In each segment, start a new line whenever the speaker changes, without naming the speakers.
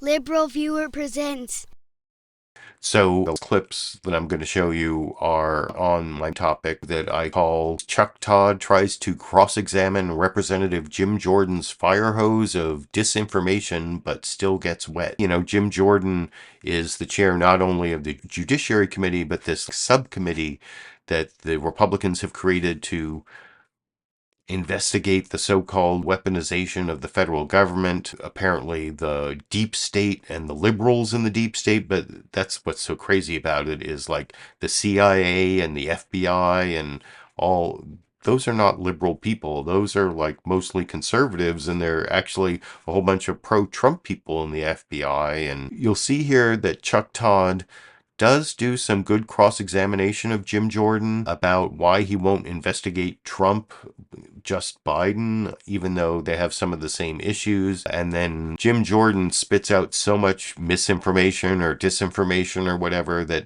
LiberalViewer presents.
So the clips that I'm going to show you are on my topic that I call Chuck Todd tries to cross-examine Representative Jim Jordan's fire hose of disinformation but still gets wet. You know, Jim Jordan is the chair not only of the Judiciary Committee but this subcommittee that the Republicans have created to investigate the so-called weaponization of the federal government, apparently the deep state and the liberals in the deep state. But that's what's so crazy about it, is like the CIA and the FBI and all those are not liberal people. Those are like mostly conservatives, and they're actually a whole bunch of pro-Trump people in the FBI. And you'll see here that Chuck Todd does do some good cross-examination of Jim Jordan about why he won't investigate Trump, just Biden, even though they have some of the same issues. And then Jim Jordan spits out so much misinformation or disinformation or whatever that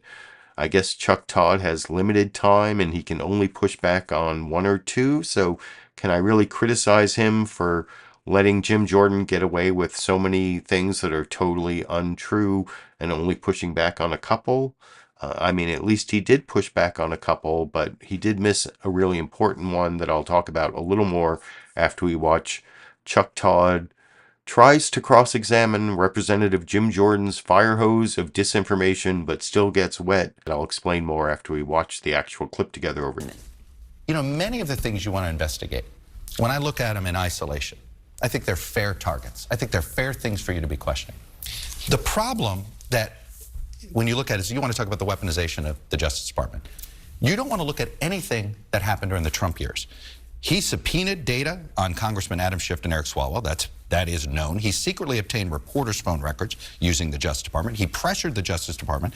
I guess Chuck Todd has limited time and he can only push back on one or two. So can I really criticize him for letting Jim Jordan get away with so many things that are totally untrue and only pushing back on a couple? I mean, at least he did push back on a couple, but he did miss a really important one that I'll talk about a little more after we watch Chuck Todd tries to cross-examine Representative Jim Jordan's fire hose of disinformation but still gets wet. I'll explain more after we watch the actual clip together over.
You know, many of the things you want to investigate, when I look at them in isolation, I think they're fair targets. I think they're fair things for you to be questioning. The problem that when you look at it is you want to talk about the weaponization of the Justice Department. You don't want to look at anything that happened during the Trump years. He subpoenaed data on Congressman Adam Schiff and Eric Swalwell. That is known. He secretly obtained reporters' phone records using the Justice Department. He pressured the Justice Department,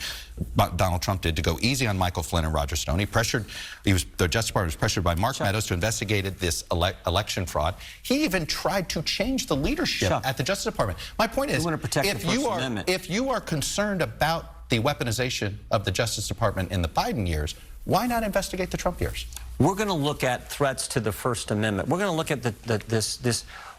Donald Trump did, to go easy on Michael Flynn and Roger Stone. The Justice Department was pressured by Mark Meadows to investigate this election fraud. He even tried to change the leadership at the Justice Department. My point is, if you are concerned about the weaponization of the Justice Department in the Biden years, why not investigate the Trump years?
We're going to look at threats to the First Amendment. We're going to look at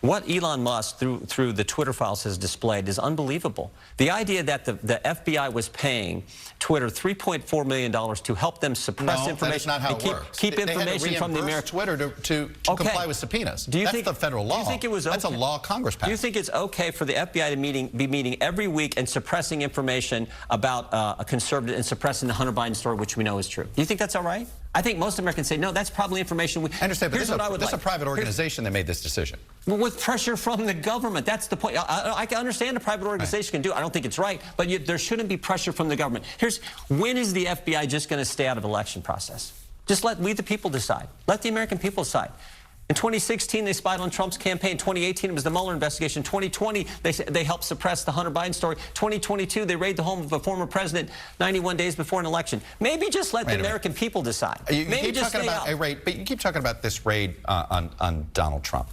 what Elon Musk through the Twitter files has displayed is unbelievable. The idea that the FBI was paying Twitter $3.4 million to help them suppress information.
That's not how it works.
Keep information from the American
Twitter to comply with subpoenas. That's the federal law.
Do you think it was okay?
That's a law Congress passed.
Do you think it's okay for the FBI to be meeting every week and suppressing information about a conservative and suppressing the Hunter Biden story, which we know is true? Do you think that's all right? I think most Americans say, no, that's probably information we...
I understand, but this is a private organization that made this decision.
Well, with pressure from the government. That's the point. I can understand a private organization can do it. I don't think it's right, but there shouldn't be pressure from the government. When is the FBI just going to stay out of election process? Just let we the people decide. Let the American people decide. In 2016, they spied on Trump's campaign. 2018, it was the Mueller investigation. 2020, they helped suppress the Hunter Biden story. 2022, they raided the home of a former president 91 days before an election. Maybe just let the American people decide. Maybe just stay out.
But you keep talking about this raid on Donald Trump.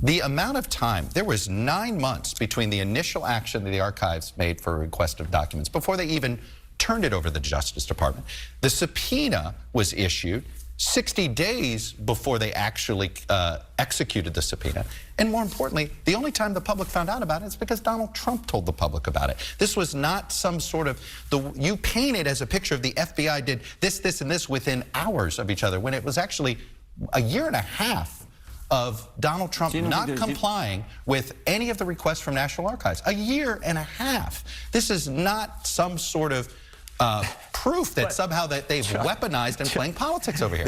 The amount of time, there was 9 months between the initial action that the archives made for a request of documents before they even turned it over to the Justice Department. The subpoena was issued 60 days before they actually executed the subpoena. And more importantly, the only time the public found out about it is because Donald Trump told the public about it. This was not some sort of, you paint it as a picture of the FBI did this, this, and this within hours of each other, when it was actually a year and a half of Donald Trump not complying with any of the requests from National Archives. A year and a half. This is not some sort of proof that somehow that they've weaponized and playing politics over here.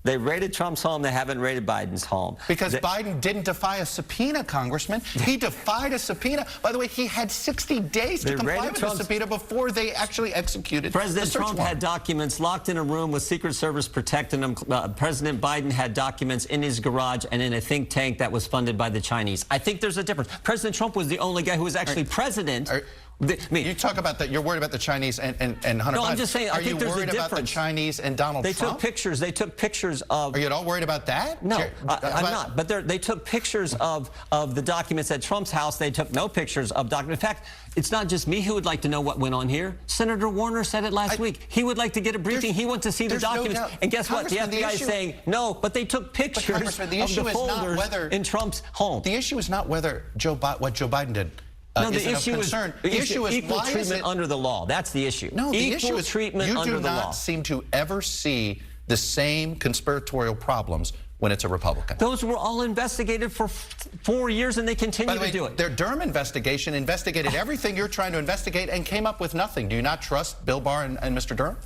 They raided Trump's home. They haven't raided Biden's home.
Because Biden didn't defy a subpoena, Congressman. He defied a subpoena. By the way, he had 60 days to comply with the subpoena before they actually executed
President
the search
Trump
warrant.
had documents locked in a room with Secret Service protecting them. President Biden had documents in his garage and in a think tank that was funded by the Chinese. I think there's a difference. President Trump was the only guy who was actually president.
You talk about that. You're worried about the Chinese and Hunter Biden.
No, I'm just saying.
Are you worried about the Chinese and Donald Trump?
They took pictures of.
Are you at all worried about that?
No, I'm not. But they took pictures of the documents at Trump's house. They took no pictures of documents. In fact, it's not just me who would like to know what went on here. Senator Warner said it last week. He would like to get a briefing. He wants to see the documents. And guess what? The FBI is saying no, but they took pictures of the folders in Trump's home.
The issue is not whether what Joe Biden did.
No, the
isn't of
issue is
concern.
the
issue is
equal
why is
treatment
it
under the law. That's the issue.
No, the
equal
issue is
treatment
you
under
do
the
not
law.
seem to ever see the same conspiratorial problems when it's a Republican.
Those were all investigated for 4 years, and they continue
By the way,
to do it.
their Durham investigation investigated everything you're trying to investigate and came up with nothing. Do you not trust Bill Barr and Mr. Durham?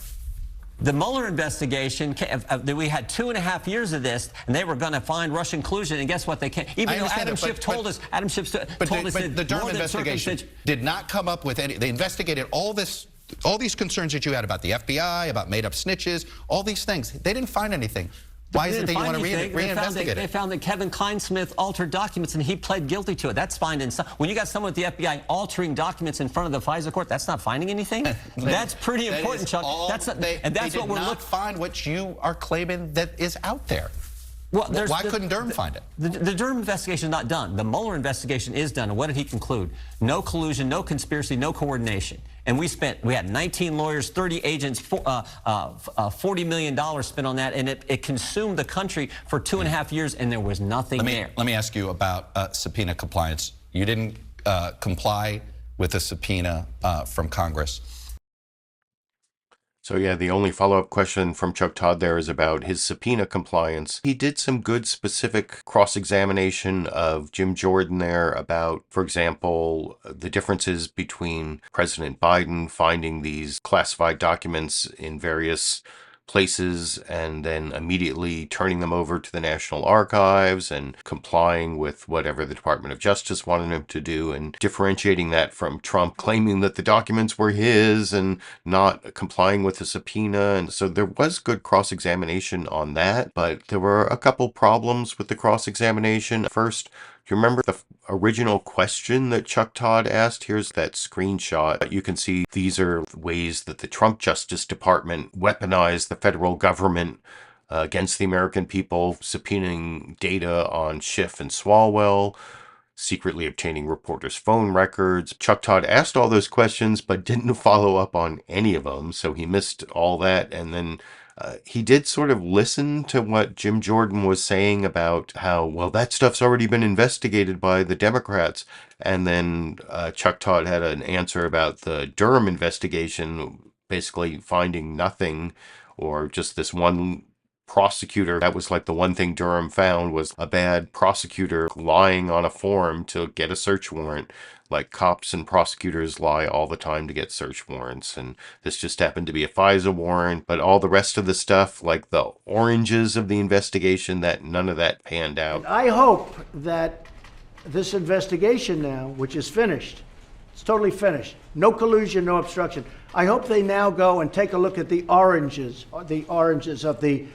The Mueller investigation, we had 2.5 years of this, and they were going to find Russian collusion, and guess what? They can't. Even though Adam Schiff told us,
But the Durham investigation did not come up with any. They investigated all these concerns that you had about the FBI, about made-up snitches, all these things. They didn't find anything. Why is it that you want to reinvestigate it?
They found that Kevin Kleinsmith altered documents, and he pled guilty to it. That's finding. When you got someone at the FBI altering documents in front of the FISA court, that's not finding anything. That's pretty important, Chuck. That's not, and that's what we're looking. They did not find what you are claiming that is out there. Well, why couldn't Durham find it? The Durham investigation is not done. The Mueller investigation is done. And what did he conclude? No collusion, no conspiracy, no coordination. And we had 19 lawyers, 30 agents, $40 million spent on that, and it consumed the country for 2.5 years, and there was nothing there.
Let me ask you about subpoena compliance. You didn't comply with a subpoena from Congress.
So yeah, the only follow-up question from Chuck Todd there is about his subpoena compliance. He did some good specific cross-examination of Jim Jordan there about, for example, the differences between President Biden finding these classified documents in various places and then immediately turning them over to the National Archives and complying with whatever the Department of Justice wanted him to do, and differentiating that from Trump claiming that the documents were his and not complying with the subpoena. And so there was good cross-examination on that, but there were a couple problems with the cross-examination. First, do you remember the original question that Chuck Todd asked? Here's that screenshot. You can see these are ways that the Trump Justice Department weaponized the federal government against the American people, subpoenaing data on Schiff and Swalwell, secretly obtaining reporters' phone records. Chuck Todd asked all those questions, but didn't follow up on any of them, so he missed all that. And then he did sort of listen to what Jim Jordan was saying about how, well, that stuff's already been investigated by the Democrats. And then Chuck Todd had an answer about the Durham investigation, basically finding nothing, or just this one prosecutor. That was like the one thing Durham found was a bad prosecutor lying on a form to get a search warrant. Like cops and prosecutors lie all the time to get search warrants, and this just happened to be a FISA warrant. But all the rest of the stuff, like the oranges of the investigation, that none of that panned out.
I hope that this investigation now, which is finished, it's totally finished, no collusion, no obstruction. I hope they now go and take a look at the oranges of the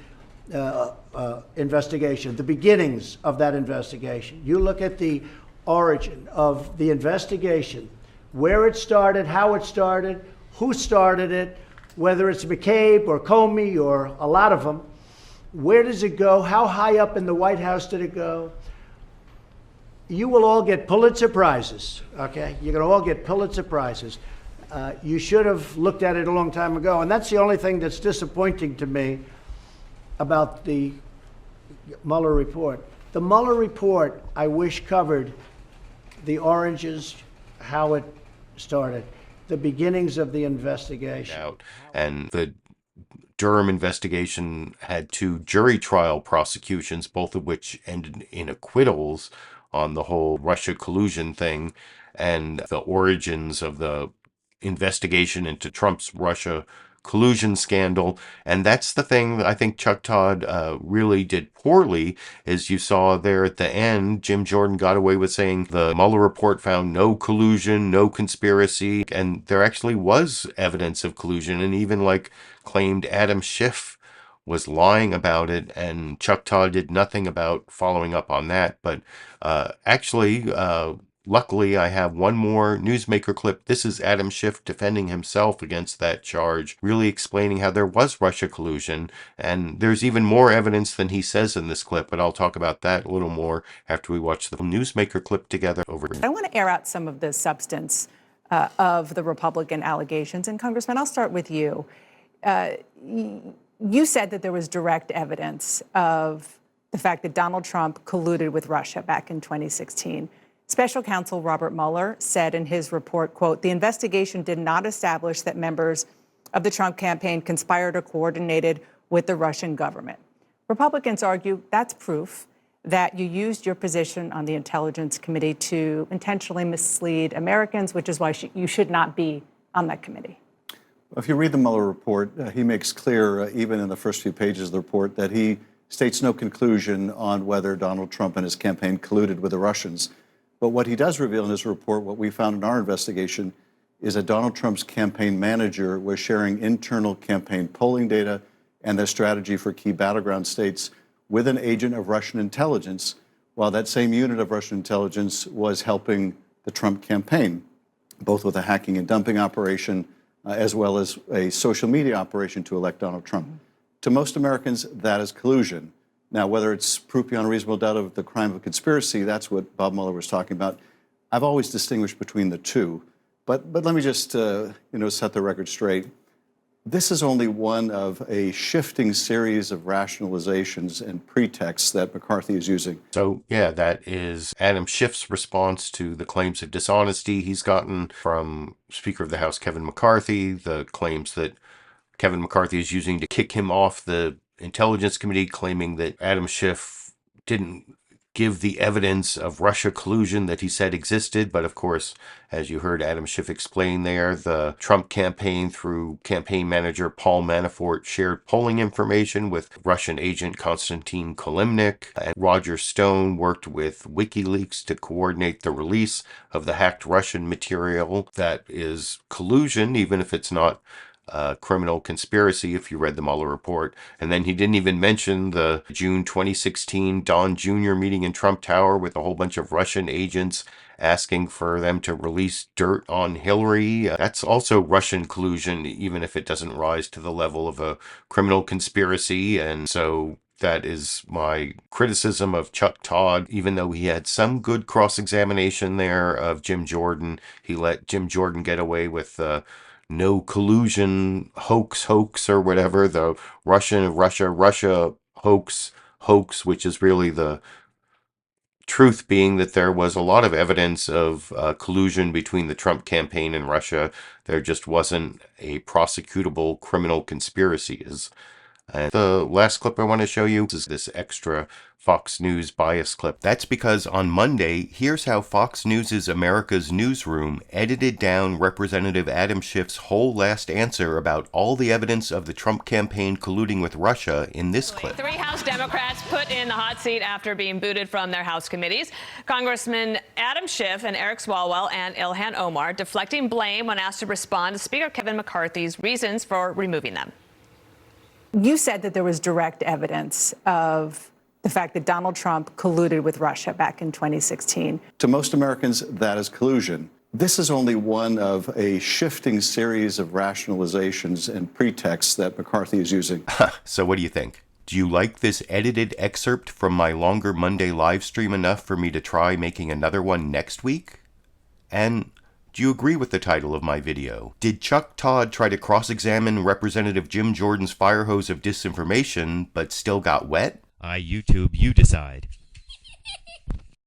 investigation, the beginnings of that investigation. You look at the origin of the investigation, where it started, how it started, who started it, whether it's McCabe or Comey or a lot of them. Where does it go? How high up in the White House did it go? You will all get Pulitzer Prizes, okay? You're going to all get Pulitzer Prizes. You should have looked at it a long time ago. And that's the only thing that's disappointing to me about the Mueller report. The Mueller report, I wish, covered the oranges, how it started, the beginnings of the investigation.
And the Durham investigation had 2 jury trial prosecutions, both of which ended in acquittals on the whole Russia collusion thing, and the origins of the investigation into Trump's Russia collusion scandal. And that's the thing that I think Chuck Todd really did poorly, is you saw there at the end, Jim Jordan got away with saying the Mueller report found no collusion, no conspiracy, and there actually was evidence of collusion, and even like claimed Adam Schiff was lying about it, and Chuck Todd did nothing about following up on that. But luckily, I have one more newsmaker clip. This is Adam Schiff defending himself against that charge, really explaining how there was Russia collusion. And there's even more evidence than he says in this clip, but I'll talk about that a little more after we watch the newsmaker clip together.
I want to air out some of the substance of the Republican allegations. And Congressman, I'll start with you. You said that there was direct evidence of the fact that Donald Trump colluded with Russia back in 2016. Special counsel Robert Mueller said in his report, quote, "The investigation did not establish that members of the Trump campaign conspired or coordinated with the Russian government." Republicans argue that's proof that you used your position on the Intelligence Committee to intentionally mislead Americans, which is why you should not be on that committee.
If you read the Mueller report, he makes clear, even in the first few pages of the report, that he states no conclusion on whether Donald Trump and his campaign colluded with the Russians. But what he does reveal in his report, what we found in our investigation, is that Donald Trump's campaign manager was sharing internal campaign polling data and their strategy for key battleground states with an agent of Russian intelligence, while that same unit of Russian intelligence was helping the Trump campaign, both with a hacking and dumping operation, as well as a social media operation to elect Donald Trump. To most Americans, that is collusion. Now, whether it's proof beyond reasonable doubt of the crime of conspiracy, that's what Bob Mueller was talking about. I've always distinguished between the two. But let me just set the record straight. This is only one of a shifting series of rationalizations and pretexts that McCarthy is using.
So, yeah, that is Adam Schiff's response to the claims of dishonesty he's gotten from Speaker of the House Kevin McCarthy, the claims that Kevin McCarthy is using to kick him off the Intelligence Committee, claiming that Adam Schiff didn't give the evidence of Russia collusion that he said existed. But of course, as you heard Adam Schiff explain there, the Trump campaign through campaign manager Paul Manafort shared polling information with Russian agent Konstantin Kolimnik, and Roger Stone worked with WikiLeaks to coordinate the release of the hacked Russian material. That is collusion, even if it's not criminal conspiracy, if you read the Mueller report. And then he didn't even mention the June 2016 Don Jr. meeting in Trump Tower with a whole bunch of Russian agents asking for them to release dirt on Hillary. That's also Russian collusion, even if it doesn't rise to the level of a criminal conspiracy. And so that is my criticism of Chuck Todd. Even though he had some good cross-examination there of Jim Jordan, he let Jim Jordan get away with no collusion hoax or whatever, the Russia hoax, which is really the truth being that there was a lot of evidence of collusion between the Trump campaign and Russia. There just wasn't a prosecutable criminal conspiracy. And the last clip I want to show you is this extra Fox News bias clip. That's because on Monday, here's how Fox News' America's Newsroom edited down Representative Adam Schiff's whole last answer about all the evidence of the Trump campaign colluding with Russia in this clip.
3 House Democrats put in the hot seat after being booted from their House committees. Congressman Adam Schiff and Eric Swalwell and Ilhan Omar deflecting blame when asked to respond to Speaker Kevin McCarthy's reasons for removing them.
You said that there was direct evidence of the fact that Donald Trump colluded with Russia back in 2016.
To most Americans, that is collusion. This is only one of a shifting series of rationalizations and pretexts that McCarthy is using.
So what do you think? Do you like this edited excerpt from my longer Monday live stream enough for me to try making another one next week? And do you agree with the title of my video? Did Chuck Todd try to cross-examine Representative Jim Jordan's fire hose of disinformation, but still got wet?
YouTube, you decide.